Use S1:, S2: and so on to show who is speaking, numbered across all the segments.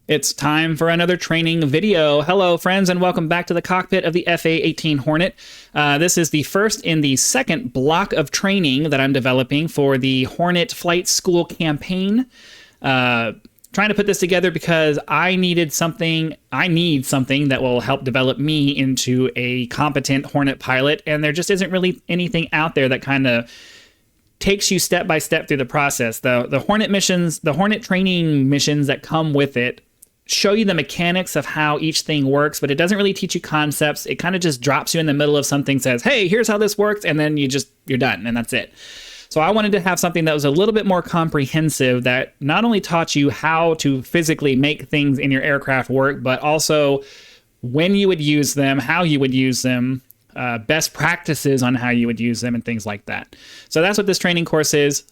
S1: It's time for another training video. Hello, friends, and welcome back to the cockpit of the A-18 Hornet. This is the first in the second block of training that I'm developing for the Hornet Flight School campaign. Trying to put this together because I need something that will help develop me into a competent Hornet pilot, and there just isn't really anything out there that kind of takes you step by step through the process. The Hornet missions, the Hornet training missions that come with it, show you the mechanics of how each thing works, but it doesn't really teach you concepts. It kind of just drops you in the middle of something, says, hey, here's how this works, and then you're done, and that's it. So I wanted to have something that was a little bit more comprehensive, that not only taught you how to physically make things in your aircraft work, but also when you would use them, how you would use them, best practices on how you would use them, and things like that. So that's what this training course is.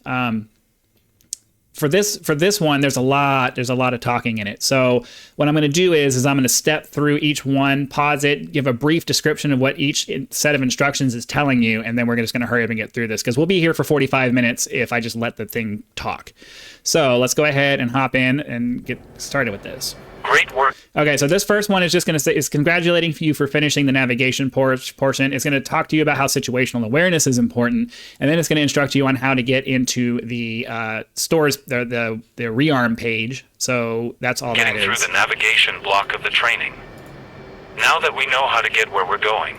S1: For this one, there's a lot of talking in it. So what I'm going to do is I'm going to step through each one, pause it, give a brief description of what each set of instructions is telling you, and then we're just going to hurry up and get through this, because we'll be here for 45 minutes if I just let the thing talk. So let's go ahead and hop in and get started with this.
S2: Great work.
S1: Okay, so this first one is just going to say, is congratulating you for finishing the navigation portion. It's going to talk to you about how situational awareness is important, and then it's going to instruct you on how to get into the stores, the rearm page. So that's all that is.
S2: Getting through the navigation block of the training. Now that we know how to get where we're going,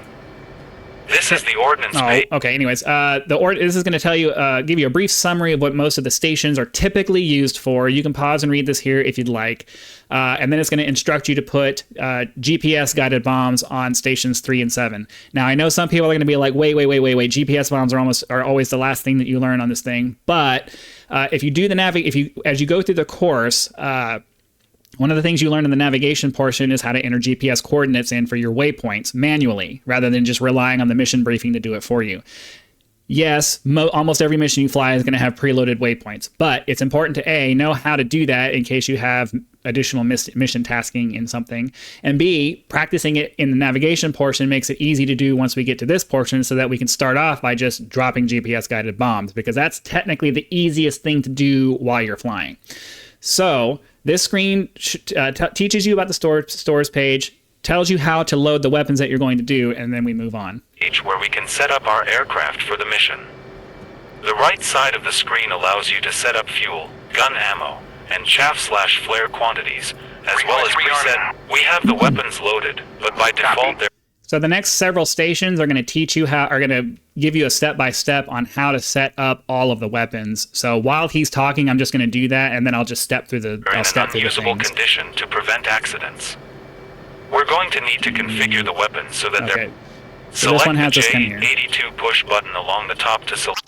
S2: this is the ordnance page.
S1: Okay. Anyways, this is going to tell you, give you a brief summary of what most of the stations are typically used for. You can pause and read this here if you'd like. And then it's going to instruct you to put GPS guided bombs on stations 3 and 7. Now, I know some people are going to be like, wait. GPS bombs are always the last thing that you learn on this thing. But if you do as you go through the course, one of the things you learn in the navigation portion is how to enter GPS coordinates in for your waypoints manually, rather than just relying on the mission briefing to do it for you. Yes, almost every mission you fly is going to have preloaded waypoints, but it's important to know how to do that in case you have additional mission tasking in something, and B, practicing it in the navigation portion makes it easy to do once we get to this portion, so that we can start off by just dropping GPS guided bombs, because that's technically the easiest thing to do while you're flying. So this screen teaches you about the stores page, tells you how to load the weapons that you're going to do, and then we move on.
S2: Where we can set up our aircraft for the mission. The right side of the screen allows you to set up fuel, gun ammo, and chaff/flare quantities, as well as preset. We have the weapons loaded, but by default they're...
S1: So the next several stations are going to teach you are going to give you a step-by-step on how to set up all of the weapons. So while he's talking, I'm just going to do that, and then I'll just step through the
S2: unusable condition to prevent accidents. We're going to need to configure the weapons so that they're...
S1: So this one has
S2: the
S1: this thing here.
S2: J82 push button along the top to select.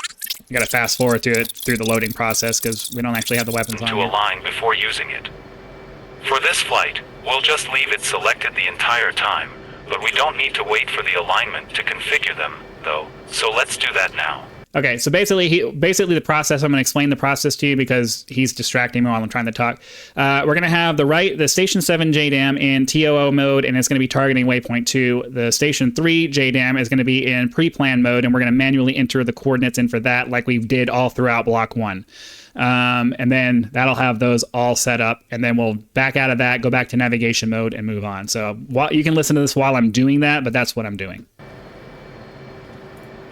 S1: You got to fast forward through the loading process, because we don't actually have the weapons on
S2: to
S1: here.
S2: align before using it. For this flight, we'll just leave it selected the entire time, but we don't need to wait for the alignment to configure them, though. So let's do that now.
S1: Okay, so basically the process, I'm going to explain the process to you because he's distracting me while I'm trying to talk. We're going to have the Station 7 JDAM in TOO mode, and it's going to be targeting waypoint 2. The Station 3 JDAM is going to be in pre-plan mode, and we're going to manually enter the coordinates in for that like we did all throughout Block 1. And then that'll have those all set up, and then we'll back out of that, go back to navigation mode, and move on. So you can listen to this while I'm doing that, but that's what I'm doing.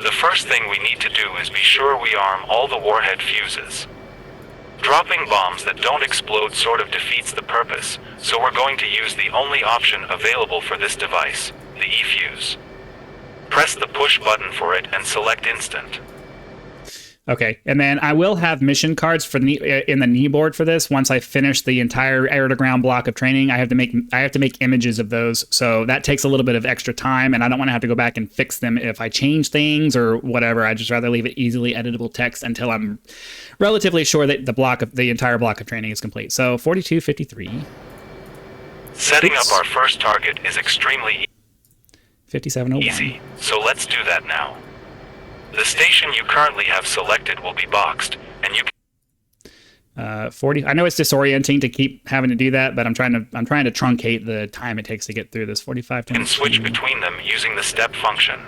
S2: The first thing we need to do is be sure we arm all the warhead fuses. Dropping bombs that don't explode sort of defeats the purpose, so we're going to use the only option available for this device, the E-fuse. Press the push button for it and select instant.
S1: Okay, and then I will have mission cards in the knee board for this. Once I finish the entire air-to-ground block of training, I have to make images of those. So that takes a little bit of extra time, and I don't want to have to go back and fix them if I change things or whatever. I'd just rather leave it easily editable text until I'm relatively sure that the entire block of training is complete. So 4253.
S2: Setting up our first target is extremely
S1: 5701.
S2: easy, so let's do that now. The station you currently have selected will be boxed, and you can
S1: 40. I know it's disorienting to keep having to do that, but I'm trying to truncate the time it takes to get through this. 45
S2: and switch between them using the step function.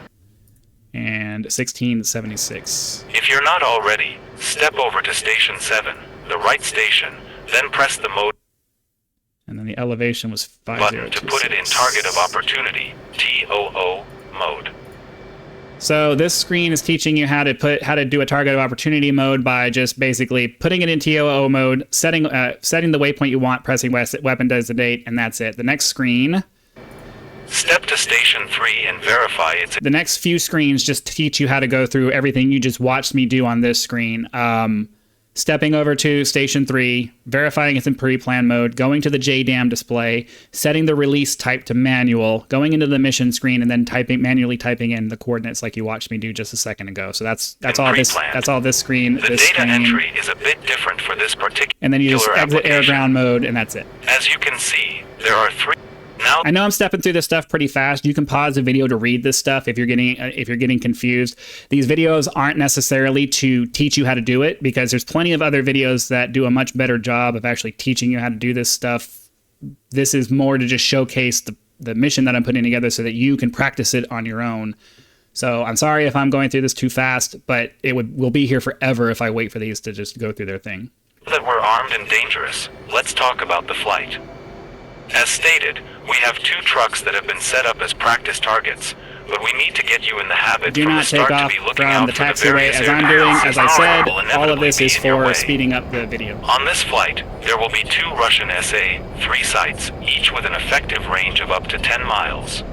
S1: And 1676.
S2: If you're not already, step over to Station 7, the right station, then press the mode.
S1: And then the elevation was
S2: button to put it in
S1: 5026.
S2: target of opportunity, TOO mode.
S1: So this screen is teaching you how to do a target of opportunity mode by just basically putting it in TOO mode, setting the waypoint you want, pressing weapon designate, and that's it. The next screen.
S2: Step to station 3 and verify it's...
S1: The next few screens just teach you how to go through everything you just watched me do on this screen. Stepping over to station 3, verifying it's in pre-plan mode, going to the JDAM display, setting the release type to manual, going into the mission screen, and then manually typing in the coordinates like you watched me do just a second ago. So that's all this screen.
S2: The data entry is a bit different for this particular
S1: and then you just exit air
S2: application.
S1: ground mode, and that's it.
S2: As you can see, there are 3. Now,
S1: I know I'm stepping through this stuff pretty fast. You can pause the video to read this stuff if you're getting confused. These videos aren't necessarily to teach you how to do it, because there's plenty of other videos that do a much better job of actually teaching you how to do this stuff. This is more to just showcase the mission that I'm putting together so that you can practice it on your own. So I'm sorry if I'm going through this too fast, but we'll be here forever if I wait for these to just go through their thing.
S2: that we're armed and dangerous, let's talk about the flight. As stated, we have 2 trucks that have been set up as practice targets, but we need to get you in the habit
S1: Do
S2: from the
S1: not take
S2: start
S1: off
S2: to be looking
S1: from
S2: out
S1: the
S2: for the
S1: taxiway
S2: various
S1: as I'm doing. As I said,
S2: will
S1: all of this
S2: inevitably
S1: is
S2: be in your
S1: for
S2: way.
S1: speeding up the video.
S2: On this flight, there will be 2 Russian SA-3 sites, each with an effective range of up to 10 miles.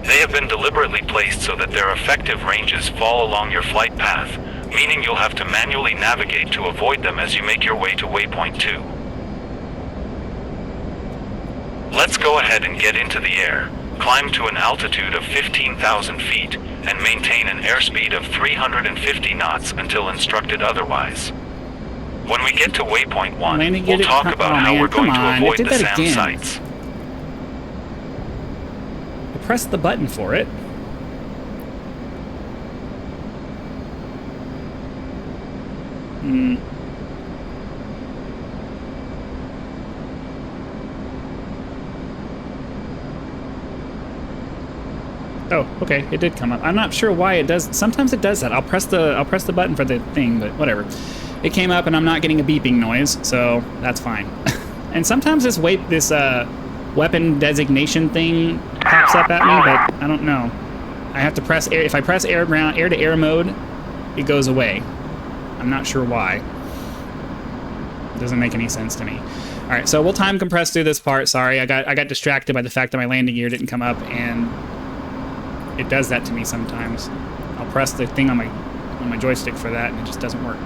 S2: They have been deliberately placed so that their effective ranges fall along your flight path, meaning you'll have to manually navigate to avoid them as you make your way to waypoint 2. Let's go ahead and get into the air, climb to an altitude of 15,000 feet, and maintain an airspeed of 350 knots until instructed otherwise. When we get to waypoint 1, we'll talk about how we're going to avoid the SAM sites.
S1: I pressed the button for it. Oh, okay, it did come up. I'm not sure why it does. Sometimes it does that. I'll press the button for the thing, but whatever. It came up and I'm not getting a beeping noise, so that's fine. And sometimes this weapon designation thing pops up at me, but I don't know. I have to press air. If I press air to air mode, it goes away. I'm not sure why. It doesn't make any sense to me. All right, so we'll time compress through this part. Sorry, I got distracted by the fact that my landing gear didn't come up, and it does that to me sometimes. I'll press the thing on my joystick for that, and it just doesn't work.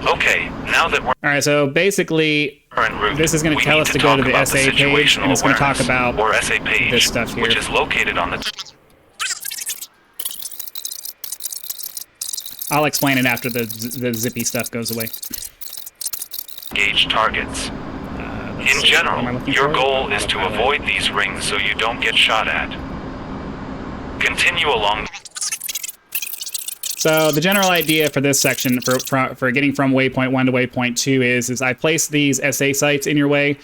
S2: Okay, now that we're
S1: All right, so basically,
S2: en route,
S1: this is going to tell us to go to the SA page, and it's going to talk about
S2: or SA page,
S1: this stuff here.
S2: which is located on the
S1: I'll explain it after the zippy stuff goes away.
S2: gauge targets. In
S1: What am I
S2: general,
S1: looking
S2: your
S1: for?
S2: goal is to avoid these rings so you don't get shot at. Continue along.
S1: So the general idea for this section, for getting from waypoint 1 to waypoint 2 is I place these SA sites in your way.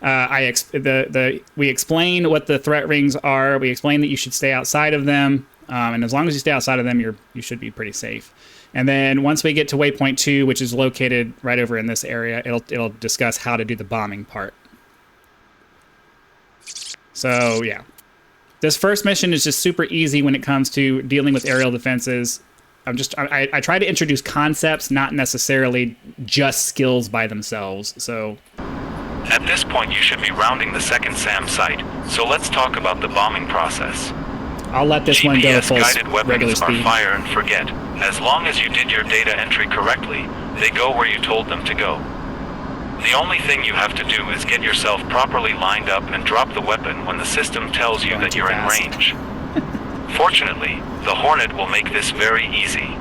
S1: We explain what the threat rings are. We explain that you should stay outside of them, and as long as you stay outside of them, you should be pretty safe. And then once we get to waypoint 2, which is located right over in this area, it'll discuss how to do the bombing part. So yeah, this first mission is just super easy when it comes to dealing with aerial defenses. I try to introduce concepts, not necessarily just skills by themselves. So
S2: At this point, you should be rounding the second SAM site, so let's talk about the bombing process.
S1: I'll let this one go full
S2: GPS-guided
S1: regular
S2: weapons are
S1: speed.
S2: fire and forget. As long as you did your data entry correctly, they go where you told them to go. The only thing you have to do is get yourself properly lined up and drop the weapon when the system tells you that you're in range. Fortunately, the Hornet will make this very easy.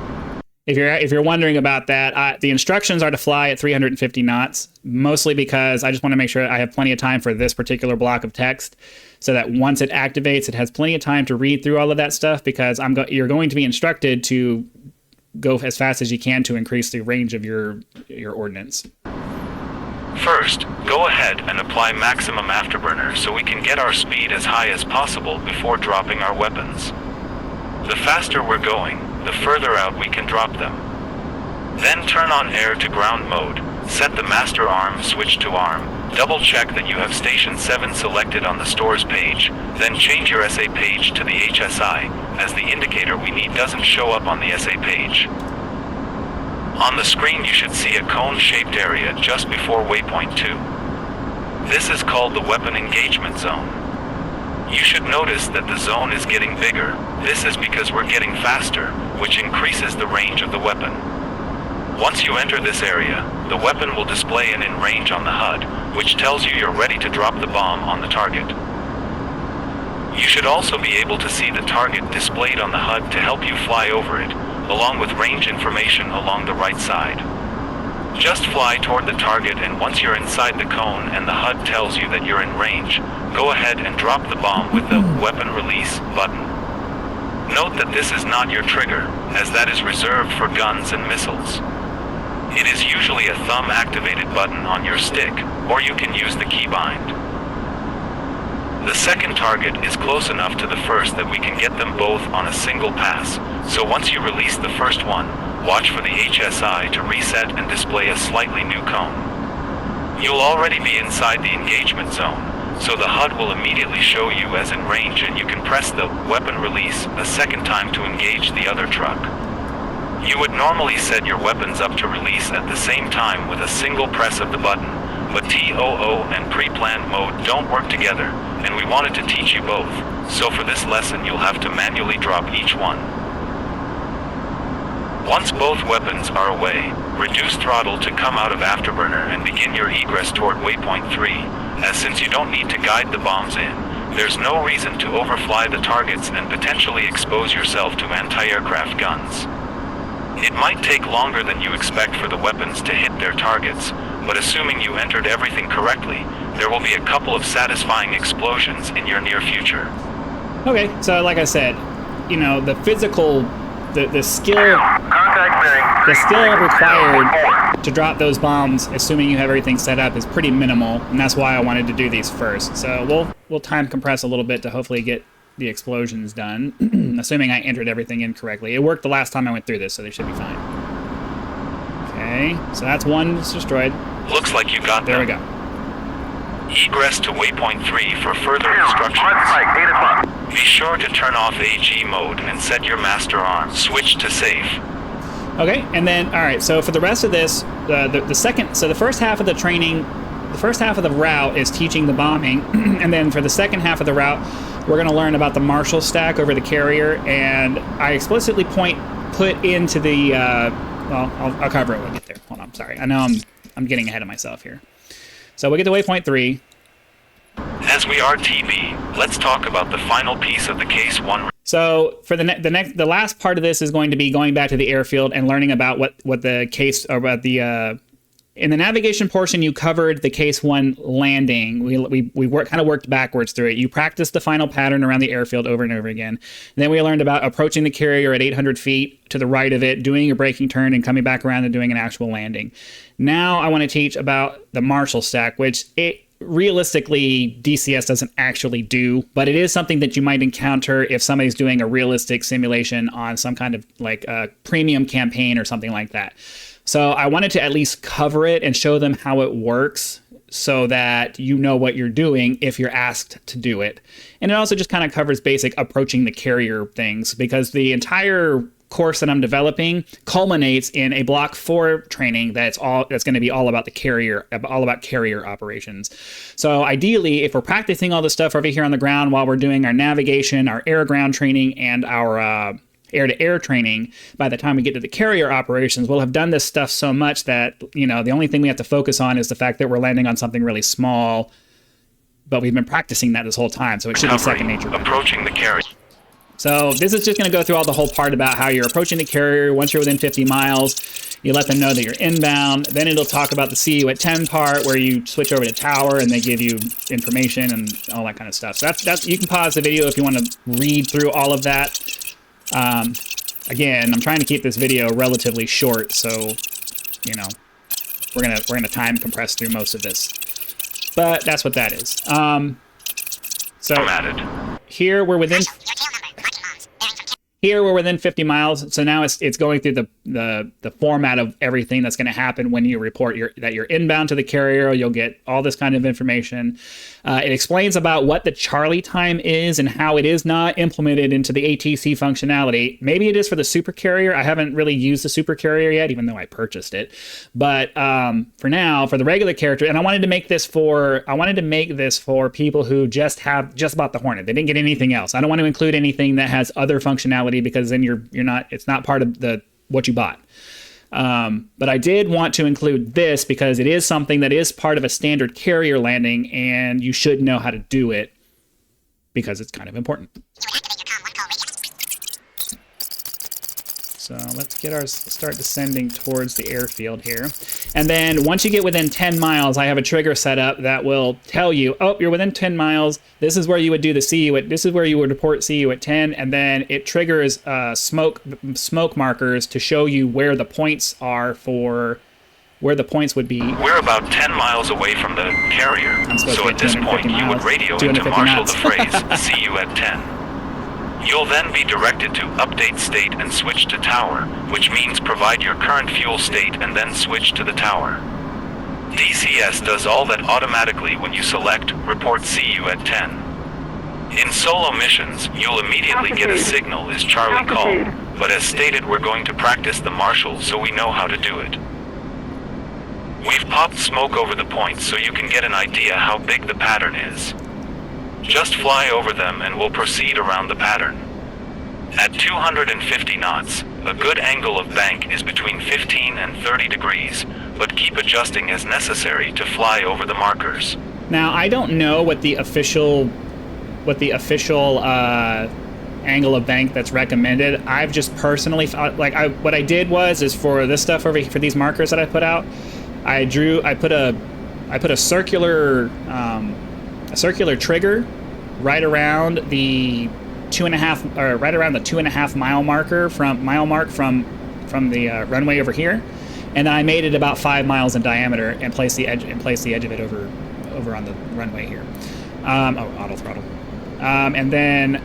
S1: If you're wondering about that, the instructions are to fly at 350 knots, mostly because I just want to make sure I have plenty of time for this particular block of text, so that once it activates, it has plenty of time to read through all of that stuff, because you're going to be instructed to go as fast as you can to increase the range of your ordnance.
S2: First, go ahead and apply maximum afterburner so we can get our speed as high as possible before dropping our weapons. The faster we're going, the further out we can drop them. Then turn on air to ground mode, Set the master arm switch to arm. Double check that you have Station 7 selected on the stores page, then change your SA page to the HSI, as the indicator we need doesn't show up on the SA page. On the screen you should see a cone-shaped area just before waypoint 2. This is called the weapon engagement zone. You should notice that the zone is getting bigger. This is because we're getting faster, which increases the range of the weapon. Once you enter this area, the weapon will display an in range on the HUD, which tells you you're ready to drop the bomb on the target. You should also be able to see the target displayed on the HUD to help you fly over it, along with range information along the right side. Just fly toward the target, and once you're inside the cone and the HUD tells you that you're in range, go ahead and drop the bomb with the weapon release button. Note that this is not your trigger, as that is reserved for guns and missiles. It is usually a thumb-activated button on your stick, or you can use the keybind. The second target is close enough to the first that we can get them both on a single pass, so once you release the first one, watch for the HSI to reset and display a slightly new cone. You'll already be inside the engagement zone, so the HUD will immediately show you as in range, and you can press the weapon release a second time to engage the other truck. You would normally set your weapons up to release at the same time with a single press of the button, but TOO and pre-planned mode don't work together, and we wanted to teach you both, so for this lesson you'll have to manually drop each one. Once both weapons are away, reduce throttle to come out of afterburner and begin your egress toward waypoint 3, as since you don't need to guide the bombs in, there's no reason to overfly the targets and potentially expose yourself to anti-aircraft guns. It might take longer than you expect for the weapons to hit their targets, but assuming you entered everything correctly, there will be a couple of satisfying explosions in your near future.
S1: Okay, so like I said, you know, the physical, the skill required to drop those bombs, assuming you have everything set up, is pretty minimal, and that's why I wanted to do these first. So we'll time compress a little bit to hopefully get the explosions done, assuming I entered everything in correctly. It worked the last time I went through this, so they should be fine. Okay, so that's one that's destroyed.
S2: Looks like you got
S1: there.
S2: them.
S1: We go.
S2: Egress to waypoint 3 for further instructions. Be sure to turn off AG mode and set your master arm. Switch to safe.
S1: Okay, and then, alright, so for the rest of this, the first half of the training, the first half of the route is teaching the bombing, and then for the second half of the route, we're going to learn about the Marshall stack over the carrier, and I explicitly put into the, well, I'll cover it when we get there. Hold on, sorry. I know I'm getting ahead of myself here. So we get to waypoint 3.
S2: As we are TB, let's talk about the final piece of the Case 1.
S1: So for the last part of this is going to be going back to the airfield and learning about what the case, or about the in the navigation portion, you covered the Case 1 landing. We kind of worked backwards through it. You practiced the final pattern around the airfield over and over again. And then we learned about approaching the carrier at 800 feet to the right of it, doing a braking turn, and coming back around and doing an actual landing. Now I want to teach about the Marshall stack, which realistically DCS doesn't actually do, but it is something that you might encounter if somebody's doing a realistic simulation on some kind of like a premium campaign or something like that. So I wanted to at least cover it and show them how it works so that you know what you're doing if you're asked to do it. And it also just kind of covers basic approaching the carrier things, because the entire course that I'm developing culminates in a Block 4 training that's going to be all about the carrier, all about carrier operations. So ideally, if we're practicing all this stuff over here on the ground while we're doing our navigation, our air-ground training, and our air-to-air training, by the time we get to the carrier operations, we'll have done this stuff so much that, you know, the only thing we have to focus on is the fact that we're landing on something really small, but we've been practicing that this whole time, so it should be second nature.
S2: Approaching the carrier.
S1: So this is just going to go through all the whole part about how you're approaching the carrier. Once you're within 50 miles, you let them know that you're inbound. Then it'll talk about the see you at 10 part, where you switch over to tower and they give you information and all that kind of stuff. So that's you can pause the video if you want to read through all of that. Again, I'm trying to keep this video relatively short, so, you know, we're gonna time compress through most of this. But that's what that is. So here we're within. Here we're within 50 miles, so now it's going through the format of everything that's going to happen when you report that you're inbound to the carrier. You'll get all this kind of information. It explains about what the Charlie time is and how it is not implemented into the ATC functionality. Maybe it is for the super carrier. I haven't really used the super carrier yet, even though I purchased it. But for now, for the regular character, and I wanted to make this for people who just bought the Hornet. They didn't get anything else. I don't want to include anything that has other functionality, because then it's not part of what you bought. But I did want to include this because it is something that is part of a standard carrier landing, and you should know how to do it because it's kind of important. So let's start descending towards the airfield here. And then once you get within 10 miles, I have a trigger set up that will tell you, oh, you're within 10 miles. This is where you would do the this is where you would report CU at 10. And then it triggers smoke markers to show you where the points are where the points would be.
S2: We're about 10 miles away from the carrier. So at this point, you would radio into Marshall the phrase, CU at 10. You'll then be directed to update state and switch to tower, which means provide your current fuel state and then switch to the tower. DCS does all that automatically when you select report CU at 10. In solo missions, you'll immediately get a signal is Charlie call, but as stated, we're going to practice the Marshall so we know how to do it. We've popped smoke over the points so you can get an idea how big the pattern is. Just fly over them and we'll proceed around the pattern. At 250 knots, a good angle of bank is between 15 and 30 degrees, but keep adjusting as necessary to fly over the markers.
S1: Now, I don't know what the official angle of bank that's recommended. I've just personally, what I did is for this stuff over here, for these markers that I put out, I put a circular trigger right around the 2.5 mile marker from the runway over here, and then I made it about 5 miles in diameter and placed the edge of it over on the runway here. Auto throttle, and then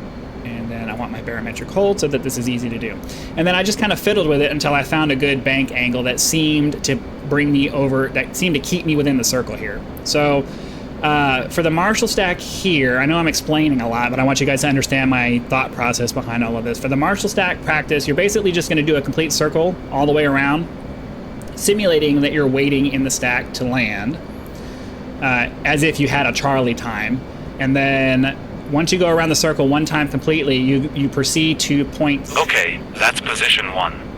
S1: I want my barometric hold so that this is easy to do. And then I just kind of fiddled with it until I found a good bank angle that seemed to bring me over, that seemed to keep me within the circle here. So for the Marshall stack here, I know I'm explaining a lot, but I want you guys to understand my thought process behind all of this. For the Marshall stack practice, you're basically just going to do a complete circle all the way around, simulating that you're waiting in the stack to land, as if you had a Charlie time. And then once you go around the circle one time completely, you proceed to point...
S2: Okay, that's position 1.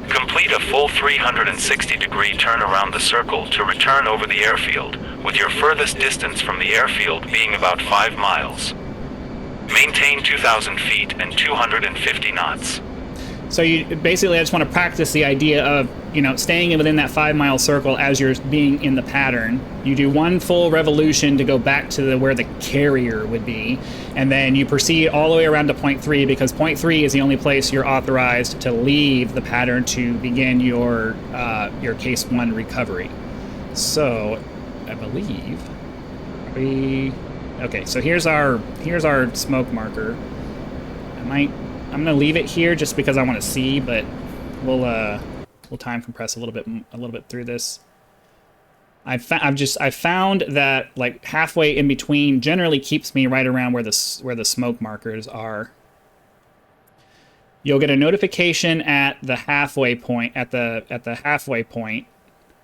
S2: Complete a full 360-degree turn around the circle to return over the airfield, with your furthest distance from the airfield being about 5 miles. Maintain 2,000 feet and 250 knots.
S1: So you basically, I just want to practice the idea of, staying within that 5 mile circle as you're being in the pattern. You do one full revolution to go back to where the carrier would be, and then you proceed all the way around to point 3, because point 3 is the only place you're authorized to leave the pattern to begin your case 1 recovery. So I believe okay, so here's our smoke marker. I'm gonna leave it here just because I want to see, but we'll time compress a little bit through this. I found that like halfway in between generally keeps me right around where the smoke markers are. You'll get a notification at the halfway point.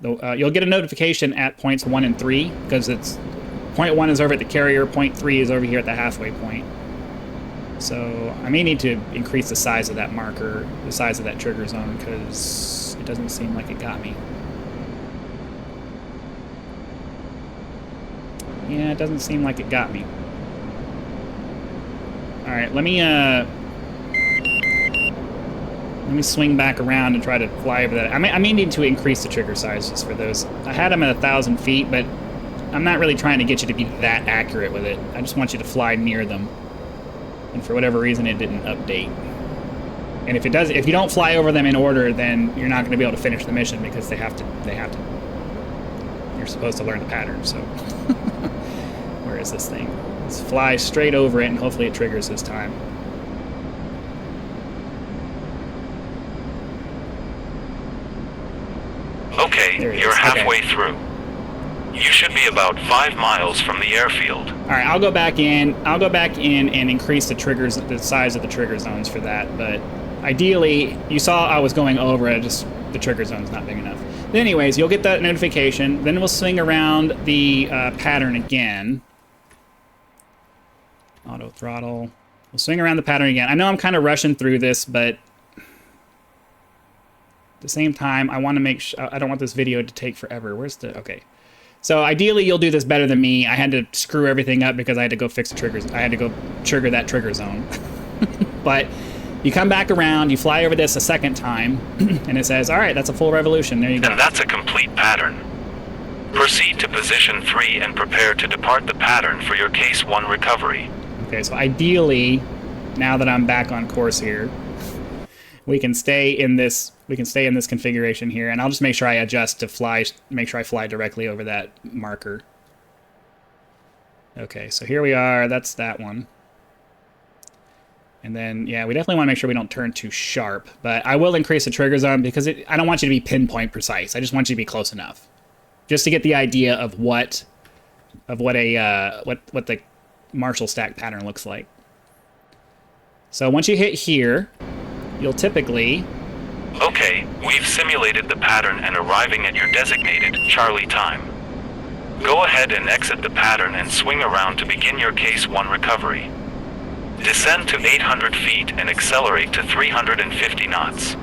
S1: You'll get a notification at points 1 and 3, because it's point 1 is over at the carrier, point 3 is over here at the halfway point. So I may need to increase the size of that marker, the size of that trigger zone, because it doesn't seem like it got me. Yeah, it doesn't seem like it got me. All right, let me swing back around and try to fly over that. I may need to increase the trigger size just for those. I had them at 1,000 feet, but I'm not really trying to get you to be that accurate with it. I just want you to fly near them. And for whatever reason, it didn't update. And if you don't fly over them in order, then you're not going to be able to finish the mission, because they have to. You're supposed to learn the pattern. So, where is this thing? Let's fly straight over it, and hopefully it triggers this time. There it
S2: you're
S1: is.
S2: halfway
S1: Okay.
S2: through. You should be about 5 miles from the airfield.
S1: All right, I'll go back in. I'll go back in and increase the triggers, the size of the trigger zones for that. But ideally, you saw I was going over it. Just the trigger zone's not big enough. But anyways, you'll get that notification. Then we'll swing around the pattern again. Auto throttle. We'll swing around the pattern again. I know I'm kind of rushing through this, but at the same time, I want to make sure. I don't want this video to take forever. Where's the... Okay. So ideally, you'll do this better than me. I had to screw everything up because I had to go fix the triggers. I had to go trigger that trigger zone. But you come back around, you fly over this a second time, and it says, all right, that's a full revolution. There you go.
S2: And that's a complete pattern. Proceed to position 3 and prepare to depart the pattern for your Case 1 recovery.
S1: Okay, so ideally, now that I'm back on course here, we can stay in this configuration here, and I'll just make sure I adjust to fly, make sure I fly directly over that marker. Okay, so here we are, that's that one. And then, yeah, we definitely want to make sure we don't turn too sharp, but I will increase the trigger zone because I don't want you to be pinpoint precise. I just want you to be close enough. Just to get the idea of what the Marshall stack pattern looks like. So once you hit here, you'll typically...
S2: Okay, we've simulated the pattern and arriving at your designated Charlie time. Go ahead and exit the pattern and swing around to begin your Case 1 recovery. Descend to 800 feet and accelerate to 350 knots.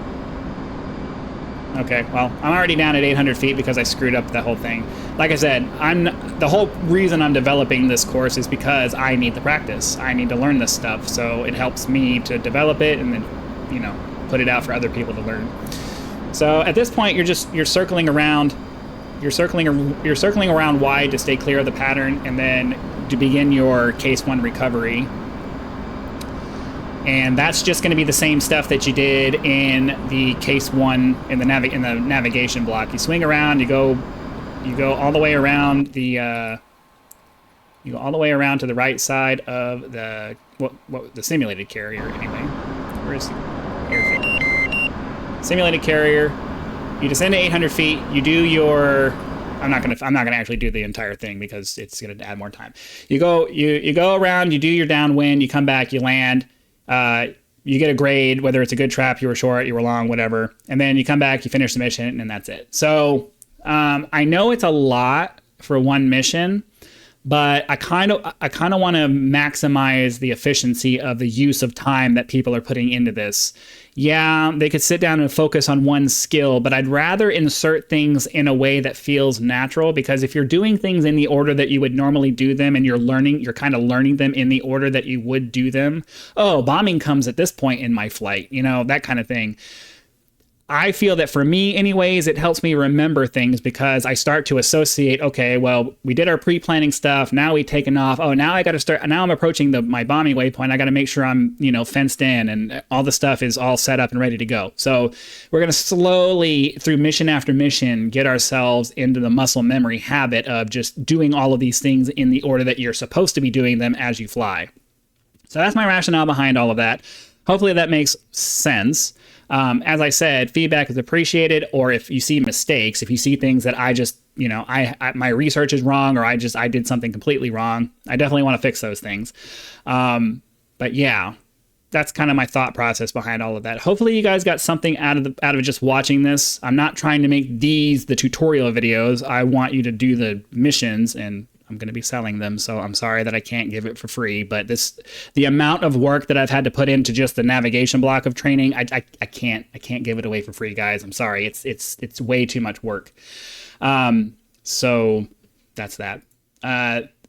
S1: Okay, well, I'm already down at 800 feet because I screwed up the whole thing. Like I said, the whole reason I'm developing this course is because I need the practice. I need to learn this stuff, so it helps me to develop it and then, you know, put it out for other people to learn. So at this point, you're circling around. You're circling around wide to stay clear of the pattern, and then to begin your Case 1 recovery. And that's just going to be the same stuff that you did in the Case 1 in the navigation block. You swing around, you go all the way around the you go all the way around to the right side of the the simulated carrier anyway. Where's the airfield? Simulated carrier. You descend to 800 feet. You do your... I'm not gonna actually do the entire thing because it's gonna add more time. You go around. You do your downwind. You come back. You land. You get a grade, whether it's a good trap, you were short, you were long, whatever. And then you come back, you finish the mission, and that's it. So I know it's a lot for one mission, but I kind of want to maximize the efficiency of the use of time that people are putting into this. Yeah, they could sit down and focus on one skill, but I'd rather insert things in a way that feels natural, because if you're doing things in the order that you would normally do them and you're kind of learning them in the order that you would do them. Oh, bombing comes at this point in my flight, you know, that kind of thing. I feel that for me anyways, it helps me remember things because I start to associate, okay, well, we did our pre-planning stuff. Now we've taken off. Oh, now I got to start. Now I'm approaching my bombing waypoint. I got to make sure I'm, you know, fenced in and all the stuff is all set up and ready to go. So we're going to slowly, through mission after mission, get ourselves into the muscle memory habit of just doing all of these things in the order that you're supposed to be doing them as you fly. So that's my rationale behind all of that. Hopefully that makes sense. As I said, feedback is appreciated, or if you see mistakes, if you see things that I just, you know, my research is wrong, or I did something completely wrong, I definitely want to fix those things. But yeah, that's kind of my thought process behind all of that. Hopefully you guys got something out of just watching this. I'm not trying to make these the tutorial videos. I want you to do the missions, and I'm going to be selling them, so I'm sorry that I can't give it for free, but the amount of work that I've had to put into just the navigation block of training, I can't give it away for free, guys. I'm sorry. It's way too much work. So that's that.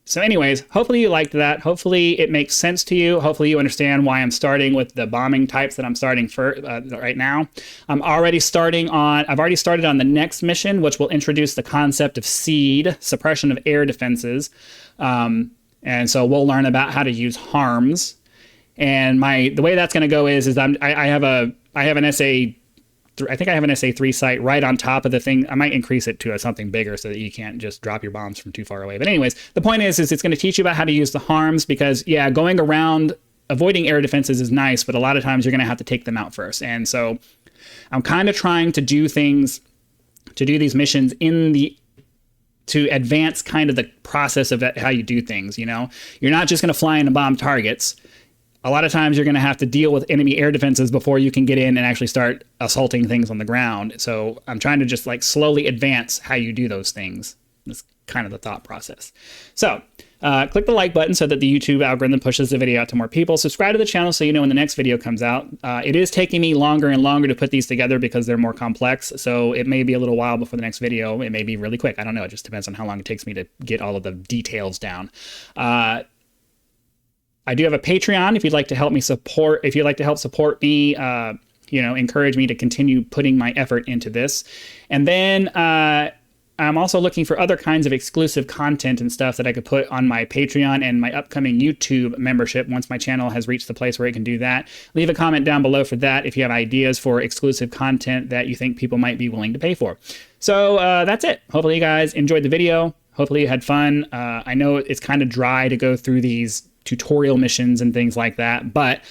S1: So anyways, hopefully you liked that. Hopefully it makes sense to you. Hopefully you understand why I'm starting with the bombing types that I'm starting for right now. I've already started on the next mission, which will introduce the concept of SEED, suppression of air defenses. And so we'll learn about how to use harms. And the way that's going to go is I have an SA. I think I have an SA3 sight right on top of the thing. I might increase it to something bigger so that you can't just drop your bombs from too far away. But anyways, the point is it's going to teach you about how to use the harms, because yeah, going around avoiding air defenses is nice, but a lot of times you're going to have to take them out first. And so I'm kind of trying to do things to do these missions to advance kind of the process of how you do things. You know, you're not just going to fly in and bomb targets. A lot of times you're going to have to deal with enemy air defenses before you can get in and actually start assaulting things on the ground. So I'm trying to just like slowly advance how you do those things. That's kind of the thought process. So click the like button so that the YouTube algorithm pushes the video out to more people. Subscribe to the channel so you know when the next video comes out. It is taking me longer and longer to put these together because they're more complex. So it may be a little while before the next video. It may be really quick. I don't know. It just depends on how long it takes me to get all of the details down. I do have a Patreon if you'd like to help me support, if you'd like to help support me, you know, encourage me to continue putting my effort into this. And then I'm also looking for other kinds of exclusive content and stuff that I could put on my Patreon and my upcoming YouTube membership once my channel has reached the place where it can do that. Leave a comment down below for that if you have ideas for exclusive content that you think people might be willing to pay for. So that's it. Hopefully you guys enjoyed the video. Hopefully you had fun. I know it's kind of dry to go through these tutorial missions and things like that, but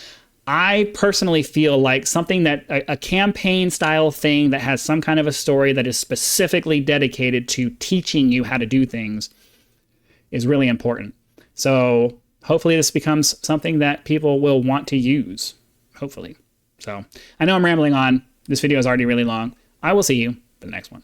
S1: I personally feel like something that a campaign style thing that has some kind of a story that is specifically dedicated to teaching you how to do things is really important. So hopefully this becomes something that people will want to use, hopefully. So I know I'm rambling on. This video is already really long. I will see you for the next one.